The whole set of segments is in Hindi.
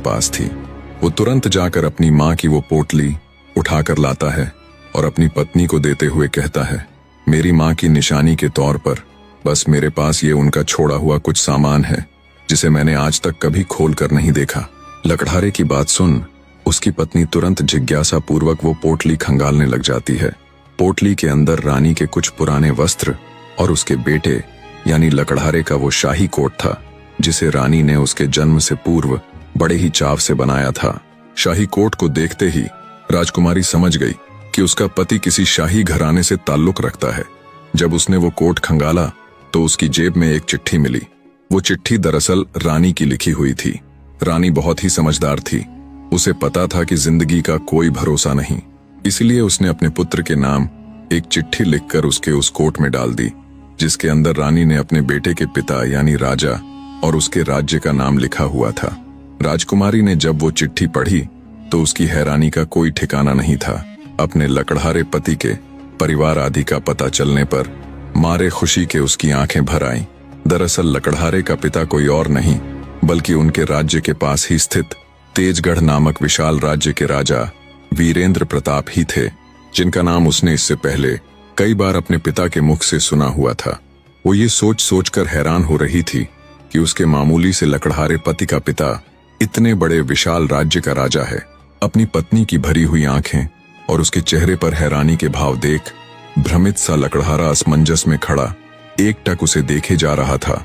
पास थी। वो तुरंत जाकर अपनी माँ की वो पोटली उठाकर लाता है और अपनी पत्नी को देते हुए कहता है, मेरी माँ की निशानी के तौर पर बस मेरे पास ये उनका छोड़ा हुआ कुछ सामान है जिसे मैंने आज तक कभी खोल कर नहीं देखा। लकड़हारे की बात सुन उसकी पत्नी तुरंत जिज्ञासा पूर्वक वो पोटली खंगालने लग जाती है। पोटली के अंदर रानी के कुछ पुराने वस्त्र और उसके बेटे यानी लकड़हारे का वो शाही कोट था जिसे रानी ने उसके जन्म से पूर्व बड़े ही चाव से बनाया था। शाही कोट को देखते ही राजकुमारी समझ गई कि उसका पति किसी शाही घराने से ताल्लुक रखता है। जब उसने वो कोट खंगाला तो उसकी जेब में एक चिट्ठी मिली। वो चिट्ठी दरअसल रानी की लिखी हुई थी। रानी बहुत ही समझदार थी। उसे पता था कि जिंदगी का कोई भरोसा नहीं, इसलिए उसने अपने पुत्र के नाम एक चिट्ठी लिखकर उसके उस कोट में डाल दी जिसके अंदर रानी ने अपने बेटे के पिता यानी राजा और उसके राज्य का नाम लिखा हुआ था। राजकुमारी ने जब वो चिट्ठी पढ़ी तो उसकी हैरानी का कोई ठिकाना नहीं था। अपने लकड़हारे पति के परिवार आदि का पता चलने पर मारे खुशी के उसकी आंखें भर आईं। दरअसल लकड़हारे का पिता कोई और नहीं बल्कि उनके राज्य के पास ही स्थित तेजगढ़ नामक विशाल राज्य के राजा वीरेंद्र प्रताप ही थे, जिनका नाम उसने इससे पहले कई बार अपने पिता के मुख से सुना हुआ था। वो ये सोच सोचकर हैरान हो रही थी कि उसके मामूली से लकड़हारे पति का पिता इतने बड़े विशाल राज्य का राजा है। अपनी पत्नी की भरी हुई आंखें और उसके चेहरे पर हैरानी के भाव देख भ्रमित सा लकड़हारा असमंजस में खड़ा एकटक उसे देखे जा रहा था।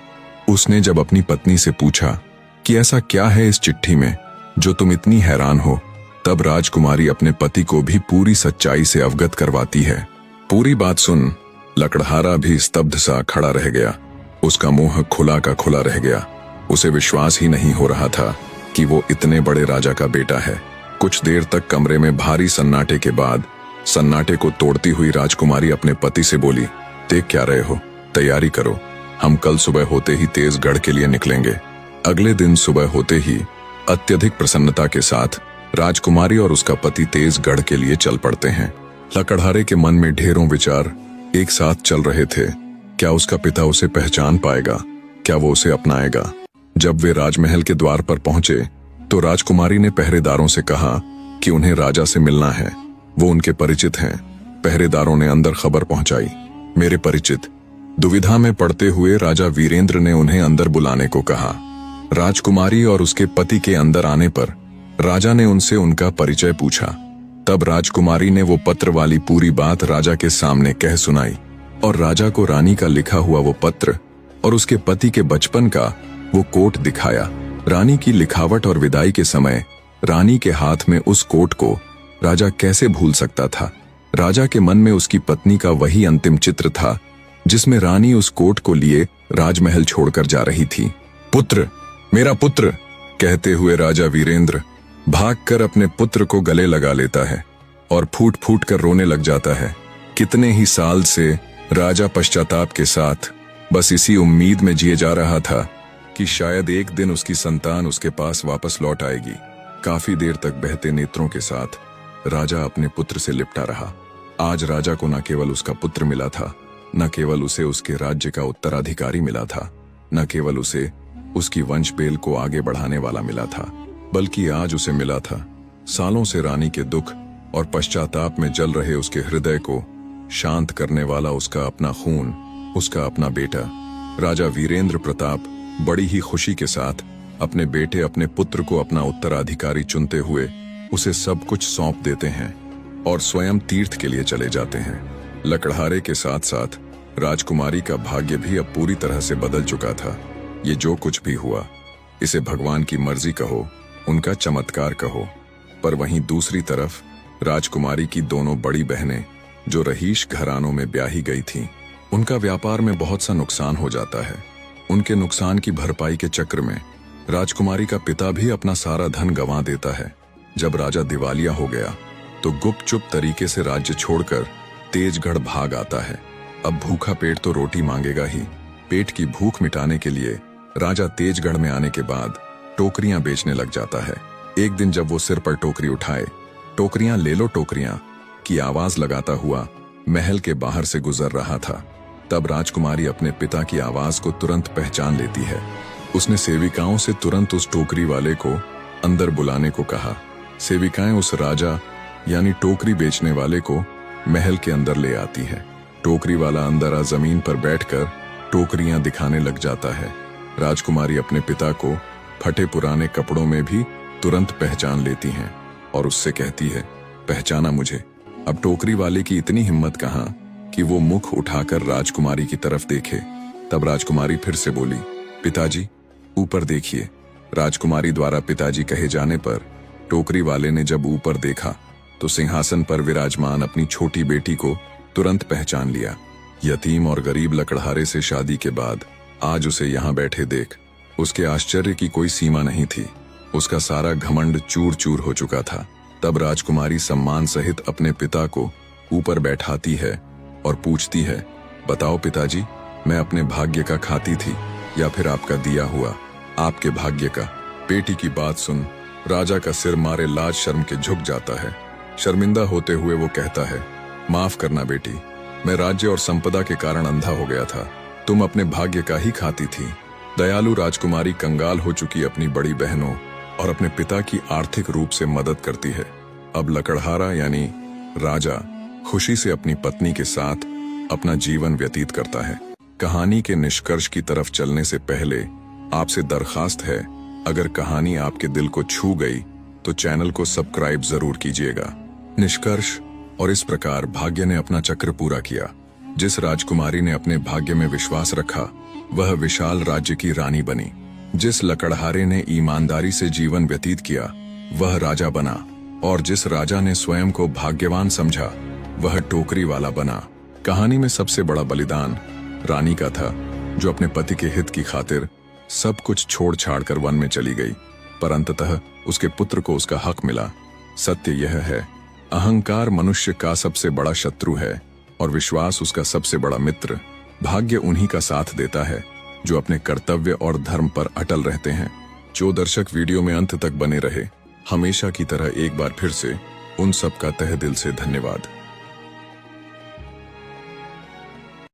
उसने जब अपनी पत्नी से पूछा कि ऐसा क्या है इस चिट्ठी में जो तुम इतनी हैरान हो, तब राजकुमारी अपने पति को भी पूरी सच्चाई से अवगत करवाती है। पूरी बात सुन लकड़हारा भी स्तब्ध सा खड़ा रह गया। उसका मुंह खुला का खुला रह गया। उसे विश्वास ही नहीं हो रहा था कि वो इतने बड़े राजा का बेटा है। कुछ देर तक कमरे में भारी सन्नाटे के बाद सन्नाटे को तोड़ती हुई राजकुमारी अपने पति से बोली, देख क्या रहे हो, तैयारी करो, हम कल सुबह होते ही तेजगढ़ के लिए निकलेंगे। अगले दिन सुबह होते ही अत्यधिक प्रसन्नता के साथ राजकुमारी और उसका पति तेजगढ़ के लिए चल पड़ते हैं। लकड़हारे के मन में ढेरों विचार एक साथ चल रहे थे। क्या उसका पिता उसे पहचान पाएगा? क्या वो उसे अपनाएगा? जब वे राजमहल के द्वार पर पहुंचे तो राजकुमारी ने पहरेदारों से कहा कि उन्हें राजा से मिलना है, वो उनके परिचित हैं। पहरेदारों ने अंदर खबर पहुंचाई, मेरे परिचित। दुविधा में पड़ते हुए राजा वीरेंद्र ने उन्हें अंदर बुलाने को कहा। राजकुमारी और उसके पति के अंदर आने पर राजा ने उनसे उनका परिचय पूछा। तब राजकुमारी ने वो पत्र वाली पूरी बात राजा के सामने कह सुनाई और राजा को रानी का लिखा हुआ वो पत्र और उसके पति के बचपन का वो कोट दिखाया। रानी की लिखावट और विदाई के समय रानी के हाथ में उस कोट को राजा कैसे भूल सकता था। राजा के मन में उसकी पत्नी का वही अंतिम चित्र था जिसमें रानी उस कोट को लिए राजमहल छोड़कर जा रही थी। पुत्र, मेरा पुत्र, कहते हुए राजा वीरेंद्र भागकर अपने पुत्र को गले लगा लेता है और फूट फूट कर रोने लग जाता है। कितने ही साल से राजा पश्चाताप के साथ बस इसी उम्मीद में जिए जा रहा था कि शायद एक दिन उसकी संतान उसके पास वापस लौट आएगी। काफी देर तक बहते नेत्रों के साथ राजा अपने पुत्र से लिपटा रहा। आज राजा को न केवल उसका पुत्र मिला था, न केवल उसे उसके राज्य का उत्तराधिकारी मिला था, न केवल उसे उसकी वंश बेल को आगे बढ़ाने वाला मिला था, बल्कि आज उसे मिला था सालों से रानी के दुख और पश्चाताप में जल रहे उसके हृदय को शांत करने वाला उसका अपना खून, उसका अपना बेटा। राजा वीरेंद्र प्रताप बड़ी ही खुशी के साथ अपने बेटे, अपने पुत्र को अपना उत्तराधिकारी चुनते हुए उसे सब कुछ सौंप देते हैं और स्वयं तीर्थ के लिए चले जाते हैं। लकड़हारे के साथ साथ राजकुमारी का भाग्य भी अब पूरी तरह से बदल चुका था। ये जो कुछ भी हुआ इसे भगवान की मर्जी कहो, उनका चमत्कार कहो, पर वहीं दूसरी तरफ राजकुमारी की दोनों बड़ी बहनें जो रहीश घरानों में ब्याही गई थीं, उनका व्यापार में बहुत सा नुकसान हो जाता है। उनके नुकसान की भरपाई के चक्र में राजकुमारी का पिता भी अपना सारा धन गंवा देता है। जब राजा दिवालिया हो गया तो गुपचुप तरीके से राज्य छोड़कर तेजगढ़ भाग आता है। अब भूखा पेट तो रोटी मांगेगा ही। पेट की भूख मिटाने के लिए राजा तेजगढ़ में आने के बाद टोकरियां बेचने लग जाता है। एक दिन जब वो सिर पर टोकरी उठाए, टोकरियां ले लो टोकरियां की आवाज लगाता हुआ महल के बाहर से गुजर रहा था, तब राजकुमारी अपने पिता की आवाज को तुरंत पहचान लेती है। उसने सेविकाओं से तुरंत उस टोकरी वाले को अंदर बुलाने को कहा। सेविकाएं उस राजा यानी टोकरी बेचने वाले को महल के अंदर ले आती है। टोकरी वाला अंदर आ जमीन पर बैठकर टोकरियां दिखाने लग जाता है। राजकुमारी अपने पिता को फटे पुराने कपड़ों में भी तुरंत पहचान लेती हैं और उससे कहती है, पहचाना मुझे। अब टोकरी वाले की इतनी हिम्मत कहाँ कि वो मुख उठाकर राजकुमारी की तरफ देखे। तब राजकुमारी फिर से बोली, पिताजी ऊपर देखिए। राजकुमारी द्वारा पिताजी कहे जाने पर टोकरी वाले ने जब ऊपर देखा तो सिंहासन पर विराजमान अपनी छोटी बेटी को तुरंत पहचान लिया। यतीम और गरीब लकड़हारे से शादी के बाद आज उसे यहाँ बैठे देख उसके आश्चर्य की कोई सीमा नहीं थी। उसका सारा घमंड चूर चूर हो चुका था। तब राजकुमारी सम्मान सहित अपने पिता को ऊपर बैठाती है और पूछती है, बताओ पिताजी, मैं अपने भाग्य का खाती थी या फिर आपका दिया हुआ? आपके भाग्य का। बेटी की बात सुन राजा का सिर मारे लाज शर्म के झुक जाता है। शर्मिंदा होते हुए वो कहता है, माफ करना बेटी, मैं राज्य और संपदा के कारण अंधा हो गया था। तुम अपने भाग्य का ही खाती थी। दयालु राजकुमारी कंगाल हो चुकी अपनी बड़ी बहनों और अपने पिता की आर्थिक रूप से मदद करती है। अब लकड़हारा यानी राजा खुशी से अपनी पत्नी के साथ अपना जीवन व्यतीत करता है। कहानी के निष्कर्ष की तरफ चलने से पहले आपसे दरखास्त है, अगर कहानी आपके दिल को छू गई तो चैनल को सब्सक्राइब जरूर कीजिएगा। निष्कर्ष। और इस प्रकार भाग्य ने अपना चक्र पूरा किया। जिस राजकुमारी ने अपने भाग्य में विश्वास रखा वह विशाल राज्य की रानी बनी। जिस लकड़हारे ने ईमानदारी से जीवन व्यतीत किया वह राजा बना, और जिस राजा ने स्वयं को भाग्यवान समझा वह टोकरी वाला बना। कहानी में सबसे बड़ा बलिदान रानी का था, जो अपने पति के हित की खातिर सब कुछ छोड़ छाड़ कर वन में चली गई, पर अंततः उसके पुत्र को उसका हक मिला। सत्य यह है, अहंकार मनुष्य का सबसे बड़ा शत्रु है और विश्वास उसका सबसे बड़ा मित्र। भाग्य उन्हीं का साथ देता है जो अपने कर्तव्य और धर्म पर अटल रहते हैं। जो दर्शक वीडियो में अंत तक बने रहे, हमेशा की तरह एक बार फिर से उन सब का तहे दिल से धन्यवाद।